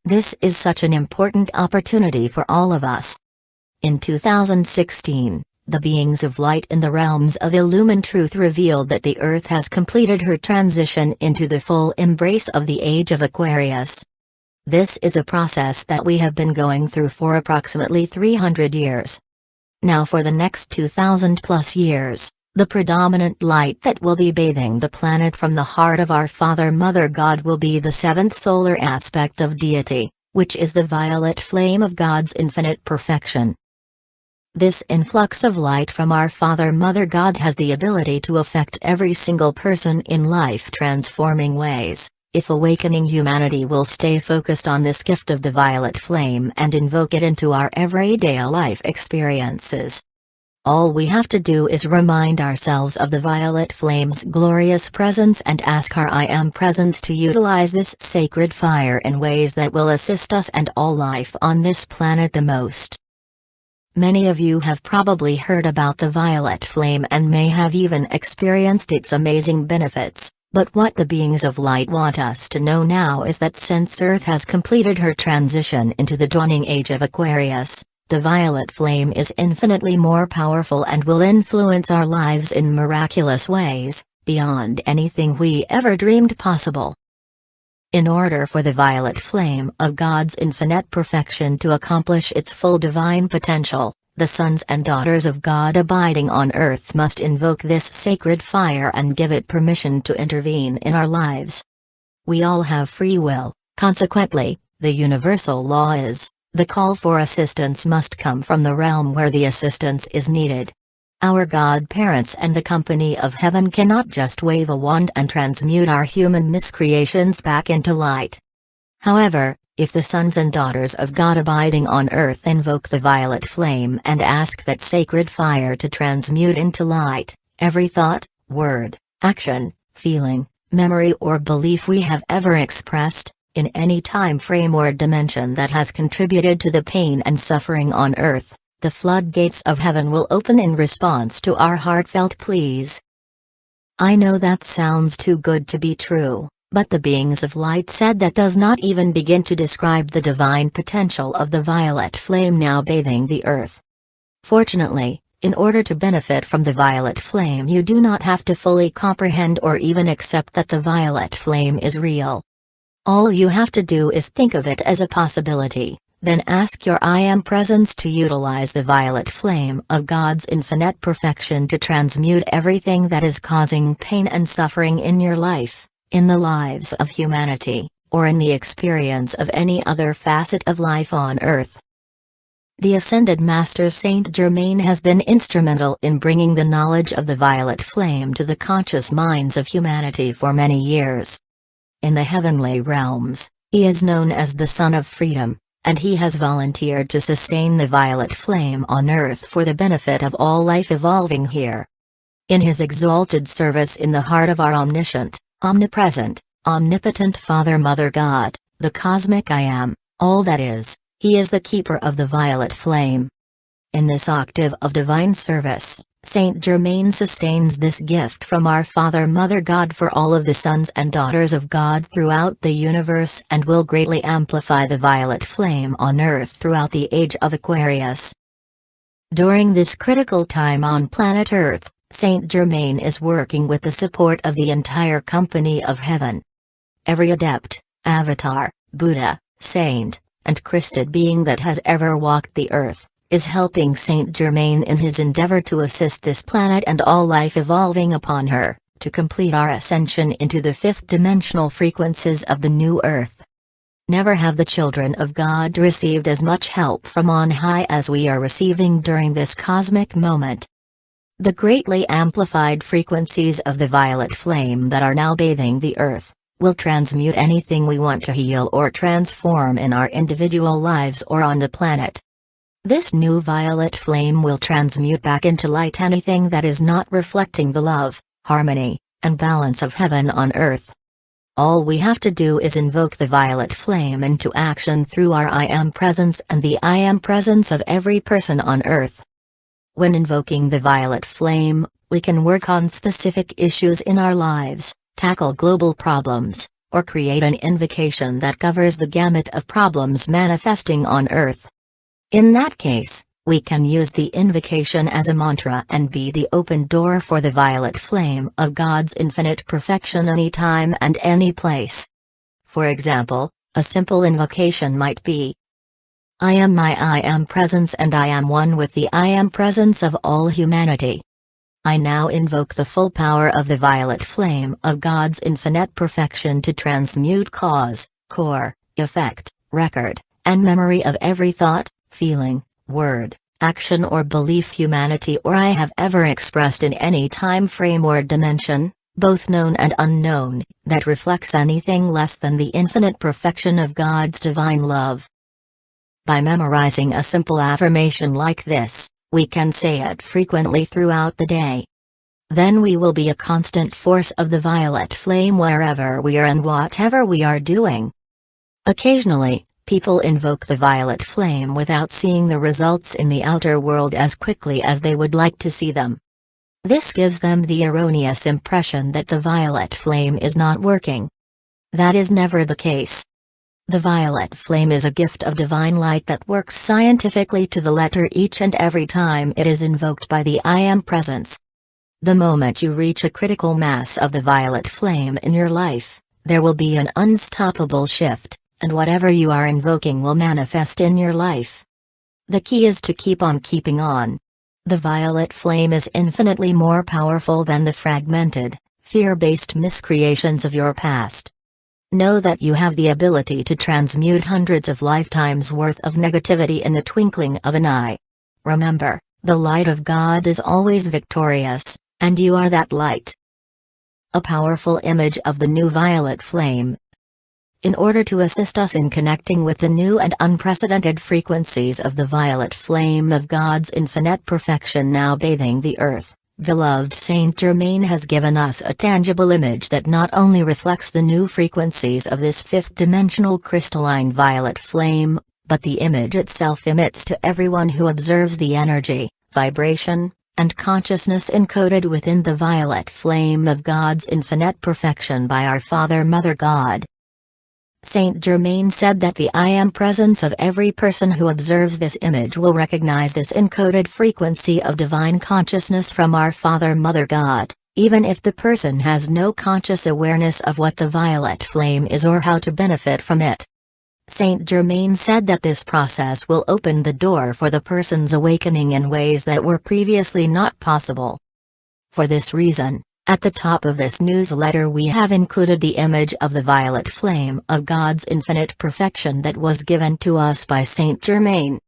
This is such an important opportunity for all of us. In 2016, the beings of light in the realms of Illumined Truth revealed that the Earth has completed her transition into the full embrace of the Age of Aquarius. This is a process that we have been going through for approximately 300 years. Now for the next 2,000 plus years, the predominant light that will be bathing the planet from the heart of our Father Mother God will be the seventh solar aspect of deity, which is the violet flame of God's infinite perfection. This influx of light from our Father Mother God has the ability to affect every single person in life-transforming ways, if awakening humanity will stay focused on this gift of the violet flame and invoke it into our everyday life experiences. All we have to do is remind ourselves of the violet flame's glorious presence and ask our I Am Presence to utilize this sacred fire in ways that will assist us and all life on this planet the most. Many of you have probably heard about the violet flame and may have even experienced its amazing benefits, but what the beings of light want us to know now is that since Earth has completed her transition into the dawning age of Aquarius, the violet flame is infinitely more powerful and will influence our lives in miraculous ways, beyond anything we ever dreamed possible. In order for the violet flame of God's infinite perfection to accomplish its full divine potential, the sons and daughters of God abiding on earth must invoke this sacred fire and give it permission to intervene in our lives. We all have free will, consequently, the universal law is, the call for assistance must come from the realm where the assistance is needed. Our godparents and the company of heaven cannot just wave a wand and transmute our human miscreations back into light. However, if the sons and daughters of God abiding on earth invoke the violet flame and ask that sacred fire to transmute into light, every thought, word, action, feeling, memory or belief we have ever expressed, in any time frame or dimension that has contributed to the pain and suffering on earth, the floodgates of heaven will open in response to our heartfelt pleas. I know that sounds too good to be true, but the beings of light said that does not even begin to describe the divine potential of the violet flame now bathing the earth. Fortunately, in order to benefit from the violet flame you do not have to fully comprehend or even accept that the violet flame is real. All you have to do is think of it as a possibility, then ask your I Am Presence to utilize the violet flame of God's infinite perfection to transmute everything that is causing pain and suffering in your life, in the lives of humanity, or in the experience of any other facet of life on earth. The Ascended Master Saint Germain has been instrumental in bringing the knowledge of the violet flame to the conscious minds of humanity for many years. In the heavenly realms, he is known as the Son of Freedom, and he has volunteered to sustain the violet flame on earth for the benefit of all life evolving here. In his exalted service in the heart of our omniscient, omnipresent, omnipotent Father Mother God, the cosmic I Am, all that is, he is the keeper of the violet flame. In this octave of divine service, Saint Germain sustains this gift from our Father Mother God for all of the sons and daughters of God throughout the universe and will greatly amplify the violet flame on earth throughout the age of Aquarius. During this critical time on planet Earth, Saint Germain is working with the support of the entire company of heaven. Every adept, avatar, Buddha, saint, and Christed being that has ever walked the earth, is helping Saint Germain in his endeavor to assist this planet and all life evolving upon her, to complete our ascension into the fifth dimensional frequencies of the new earth. Never have the children of God received as much help from on high as we are receiving during this cosmic moment. The greatly amplified frequencies of the violet flame that are now bathing the earth, will transmute anything we want to heal or transform in our individual lives or on the planet. This new violet flame will transmute back into light anything that is not reflecting the love, harmony, and balance of heaven on earth. All we have to do is invoke the violet flame into action through our I Am Presence and the I Am Presence of every person on earth. When invoking the violet flame, we can work on specific issues in our lives, tackle global problems, or create an invocation that covers the gamut of problems manifesting on Earth. In that case, we can use the invocation as a mantra and be the open door for the violet flame of God's infinite perfection anytime and any place. For example, a simple invocation might be, I am my I am presence and I am one with the I am presence of all humanity. I now invoke the full power of the violet flame of God's infinite perfection to transmute cause, core, effect, record, and memory of every thought, feeling, word, action or belief humanity or I have ever expressed in any time frame or dimension, both known and unknown, that reflects anything less than the infinite perfection of God's divine love. By memorizing a simple affirmation like this, we can say it frequently throughout the day. Then we will be a constant force of the violet flame wherever we are and whatever we are doing. Occasionally, people invoke the violet flame without seeing the results in the outer world as quickly as they would like to see them. This gives them the erroneous impression that the violet flame is not working. That is never the case. The violet flame is a gift of divine light that works scientifically to the letter each and every time it is invoked by the I Am Presence. The moment you reach a critical mass of the violet flame in your life, there will be an unstoppable shift, and whatever you are invoking will manifest in your life. The key is to keep on keeping on. The violet flame is infinitely more powerful than the fragmented, fear-based miscreations of your past. Know that you have the ability to transmute hundreds of lifetimes worth of negativity in the twinkling of an eye. Remember, the light of God is always victorious, and you are that light. A powerful image of the new violet flame. In order to assist us in connecting with the new and unprecedented frequencies of the violet flame of God's infinite perfection now bathing the earth, beloved Saint Germain has given us a tangible image that not only reflects the new frequencies of this fifth-dimensional crystalline violet flame, but the image itself emits to everyone who observes the energy, vibration, and consciousness encoded within the violet flame of God's infinite perfection by our Father Mother God. Saint Germain said that the I Am presence of every person who observes this image will recognize this encoded frequency of divine consciousness from our Father Mother God, even if the person has no conscious awareness of what the violet flame is or how to benefit from it. Saint Germain said that this process will open the door for the person's awakening in ways that were previously not possible. For this reason, at the top of this newsletter we have included the image of the violet flame of God's infinite perfection that was given to us by Saint Germain.